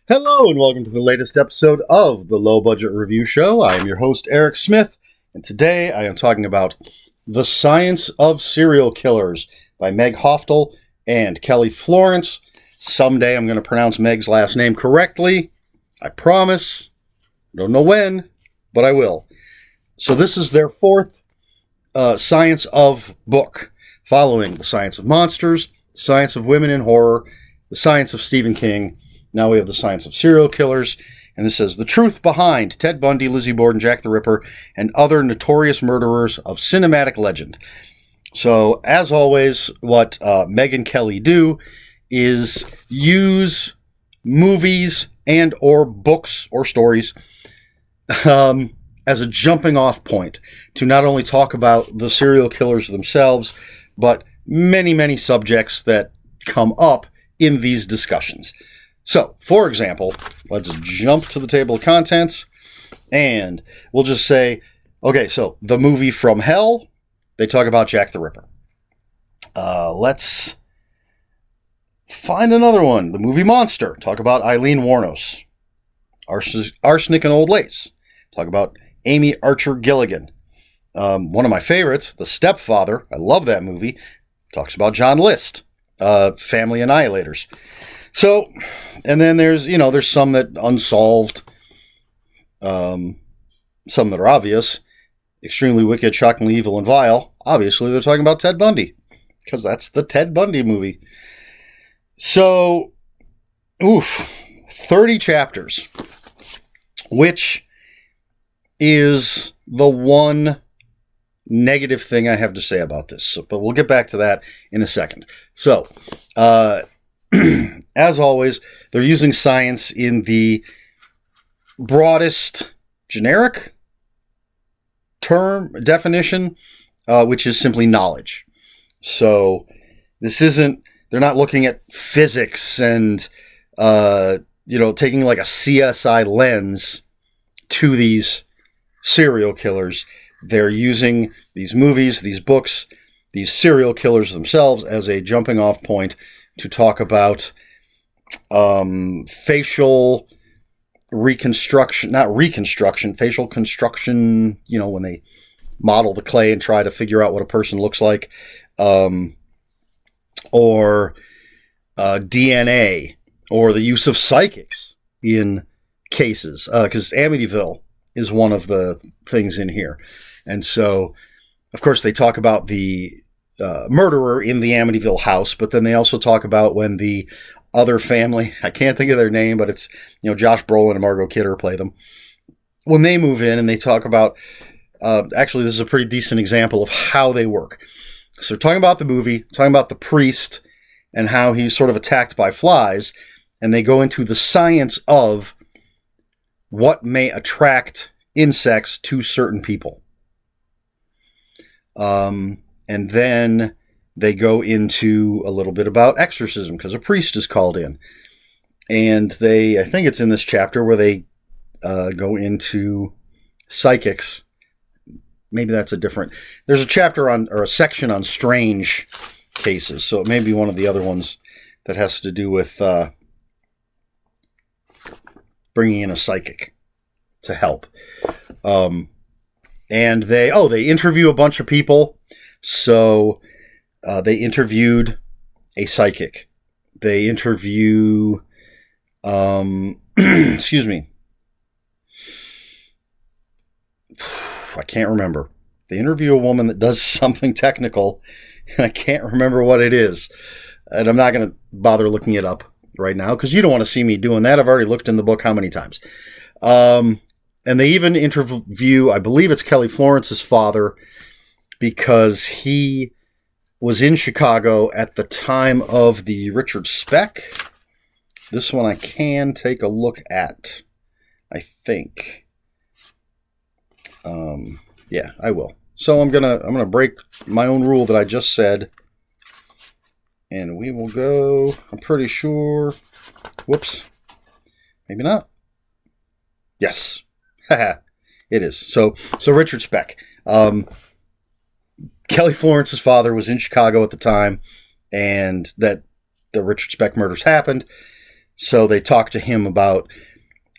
Hello, and welcome to the latest episode of the Low Budget Review Show. I am your host, Eric Smith, and today I am talking about The Science of Serial Killers by Meg Hafdahl and Kelly Florence. Someday I'm going to pronounce Meg's last name correctly. I promise. Don't know when, but I will. So this is their fourth Science of book, following The Science of Monsters, The Science of Women in Horror, The Science of Stephen King. Now we have The Science of Serial Killers, and this says, the truth behind Ted Bundy, Lizzie Borden, Jack the Ripper, and other notorious murderers of cinematic legend. So, as always, what Meg and Kelly do is use movies and or books or stories as a jumping off point to not only talk about the serial killers themselves, but many, many subjects that come up in these discussions. So, for example, let's jump to the table of contents, and we'll just say, okay, so the movie From Hell, they talk about Jack the Ripper. Let's find another one. The movie Monster, talk about Eileen Wuornos. Arsenic and Old Lace, talk about Amy Archer Gilligan. One of my favorites, The Stepfather, I love that movie, talks about John List. Family Annihilators. So, and then there's some that unsolved, some that are obvious, extremely wicked, shockingly evil, and vile. Obviously, they're talking about Ted Bundy, because that's the Ted Bundy movie. So, 30 chapters, which is the one negative thing I have to say about this, but we'll get back to that in a second. So, as always, they're using science in the broadest generic term definition, which is simply knowledge. So they're not looking at physics and, taking like a CSI lens to these serial killers. They're using these movies, these books, these serial killers themselves as a jumping off point to talk about facial reconstruction, facial construction, when they model the clay and try to figure out what a person looks like, or DNA, or the use of psychics in cases, because Amityville is one of the things in here. And so, of course, they talk about the murderer in the Amityville house, but then they also talk about when the other family, I can't think of their name, but it's, Josh Brolin and Margot Kidder play them, when they move in and they talk about, actually, this is a pretty decent example of how they work. So talking about the movie, talking about the priest and how he's sort of attacked by flies, and they go into the science of what may attract insects to certain people. And then they go into a little bit about exorcism, because a priest is called in. And I think it's in this chapter where they go into psychics. Maybe that's there's a chapter or a section on strange cases. So it may be one of the other ones that has to do with bringing in a psychic to help. And they interview a bunch of people. So they interviewed a psychic. They interview, excuse me, I can't remember. They interview a woman that does something technical, and I can't remember what it is. And I'm not going to bother looking it up right now, because you don't want to see me doing that. I've already looked in the book how many times. And they even interview, I believe it's Kelly Florence's father, because he was in Chicago at the time of the Richard Speck. This one I can take a look at, I think. Yeah, I will. So I'm gonna break my own rule that I just said, and we will go. I'm pretty sure. Whoops. Maybe not. Yes. Haha. It is. So Richard Speck. Kelly Florence's father was in Chicago at the time, and that the Richard Speck murders happened. So they talk to him about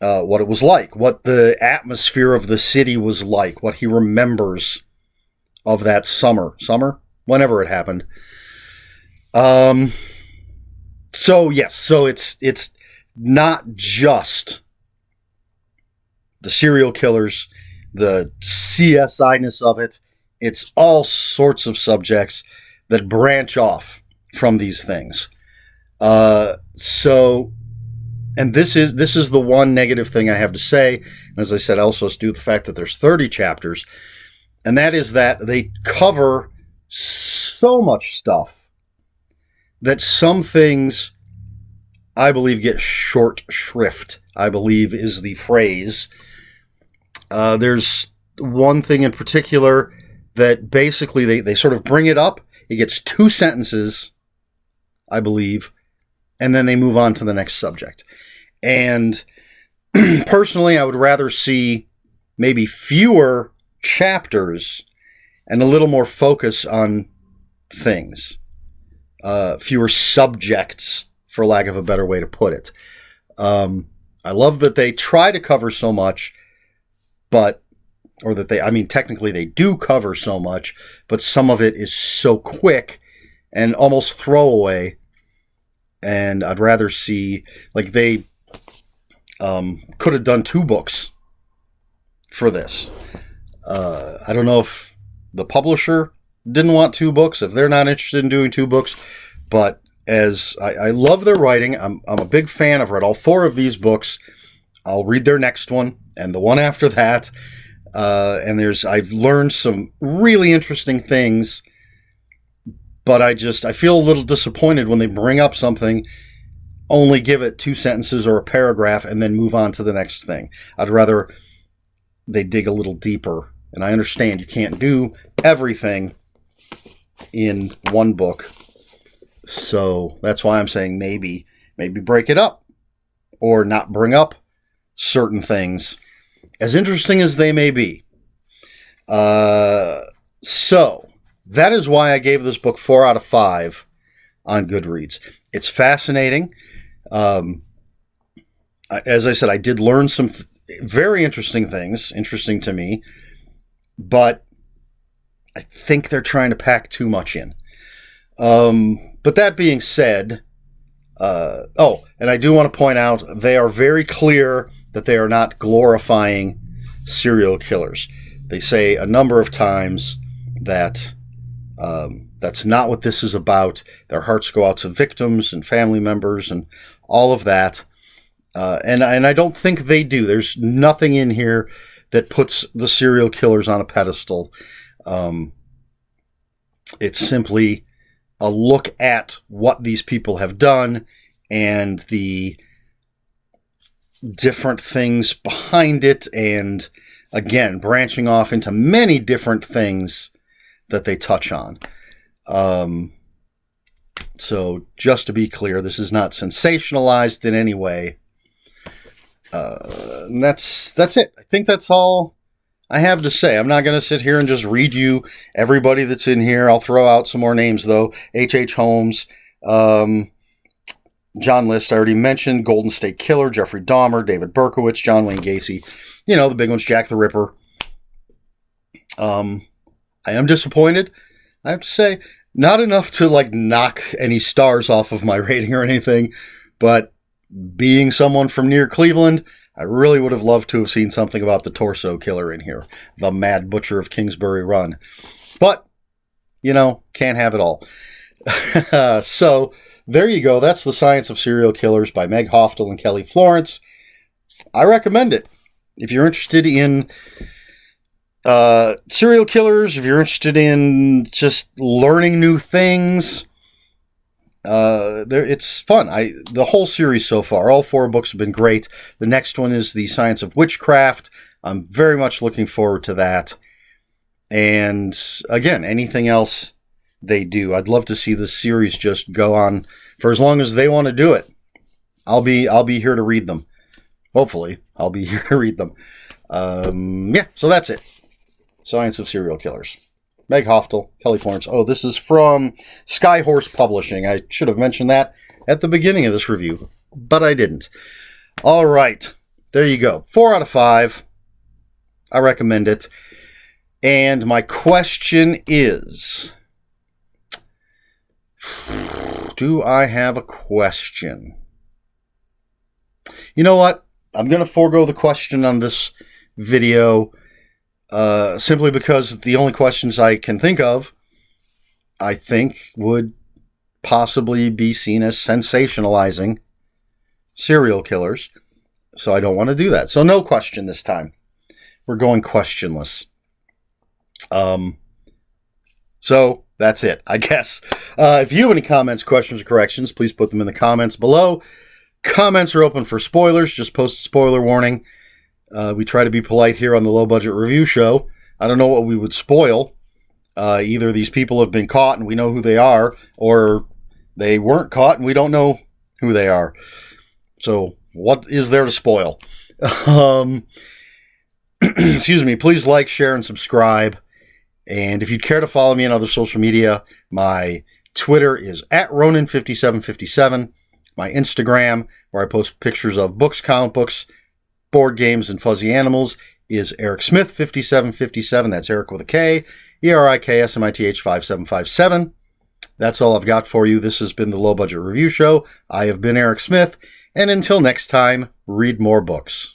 what it was like, what the atmosphere of the city was like, what he remembers of that summer, whenever it happened. So yes, so it's not just the serial killers, the CSI-ness of it. It's all sorts of subjects that branch off from these things. And this is the one negative thing I have to say. And as I said, also due to the fact that there's 30 chapters, and that is that they cover so much stuff that some things, I believe, get short shrift, I believe is the phrase. There's one thing in particular that basically they sort of bring it up. It gets 2 sentences, I believe, and then they move on to the next subject. And personally, I would rather see maybe fewer chapters and a little more focus on things. Fewer subjects, for lack of a better way to put it. I love that they try to cover so much, technically they do cover so much, but some of it is so quick and almost throwaway. And I'd rather see, like, they could have done 2 books for this. I don't know if the publisher didn't want 2 books, if they're not interested in doing 2 books, but as I love their writing, I'm a big fan. I've read all 4 of these books. I'll read their next one and the one after that. And I've learned some really interesting things, but I feel a little disappointed when they bring up something, only give it 2 sentences or a paragraph, and then move on to the next thing. I'd rather they dig a little deeper. And I understand you can't do everything in one book. So that's why I'm saying maybe break it up or not bring up certain things, as interesting as they may be. So that is why I gave this book 4 out of 5 on Goodreads. It's fascinating. As I said, I did learn some very interesting things, interesting to me, but I think they're trying to pack too much in. But that being said, and I do want to point out, they are very clear that they are not glorifying serial killers. They say a number of times that that's not what this is about. Their hearts go out to victims and family members and all of that. And I don't think they do. There's nothing in here that puts the serial killers on a pedestal. It's simply a look at what these people have done and the different things behind it, and again, branching off into many different things that they touch on. So just to be clear, this is not sensationalized in any way. And that's it. I think that's all I have to say. I'm not going to sit here and just read you everybody that's in here. I'll throw out some more names, though. H.H. Holmes, John List, I already mentioned. Golden State Killer, Jeffrey Dahmer, David Berkowitz, John Wayne Gacy. You know, the big ones, Jack the Ripper. I am disappointed, I have to say. Not enough to, knock any stars off of my rating or anything, but being someone from near Cleveland, I really would have loved to have seen something about the Torso Killer in here, the Mad Butcher of Kingsbury Run. But, can't have it all. So, there you go. That's The Science of Serial Killers by Meg Hafdahl and Kelly Florence. I recommend it. If you're interested in serial killers, if you're interested in just learning new things, it's fun. The whole series so far, all 4 books have been great. The next one is The Science of Witchcraft. I'm very much looking forward to that. And again, anything else they do, I'd love to see this series just go on for as long as they want to do it. I'll be here to read them. Hopefully, I'll be here to read them. So that's it. Science of Serial Killers. Meg Hafdahl, Kelly Florence. Oh, this is from Skyhorse Publishing. I should have mentioned that at the beginning of this review. but I didn't. All right. There you go. 4 out of 5. I recommend it. And my question is, do I have a question? You know what? I'm going to forego the question on this video simply because the only questions I can think of, I think, would possibly be seen as sensationalizing serial killers. So I don't want to do that. So no question this time. We're going questionless. So that's it, I guess. If you have any comments, questions, or corrections, please put them in the comments below. Comments are open for spoilers. Just post a spoiler warning. We try to be polite here on the Low Budget Review Show. I don't know what we would spoil. Either these people have been caught and we know who they are, or they weren't caught and we don't know who they are. So what is there to spoil? Excuse me. Please like, share, and subscribe. And if you'd care to follow me on other social media, my Twitter is @Ronin5757. My Instagram, where I post pictures of books, comic books, board games, and fuzzy animals, is ErikSmith5757. That's Eric with a K, ERIKSMITH 5757. That's all I've got for you. This has been the Low Budget Review Show. I have been Eric Smith, and until next time, read more books.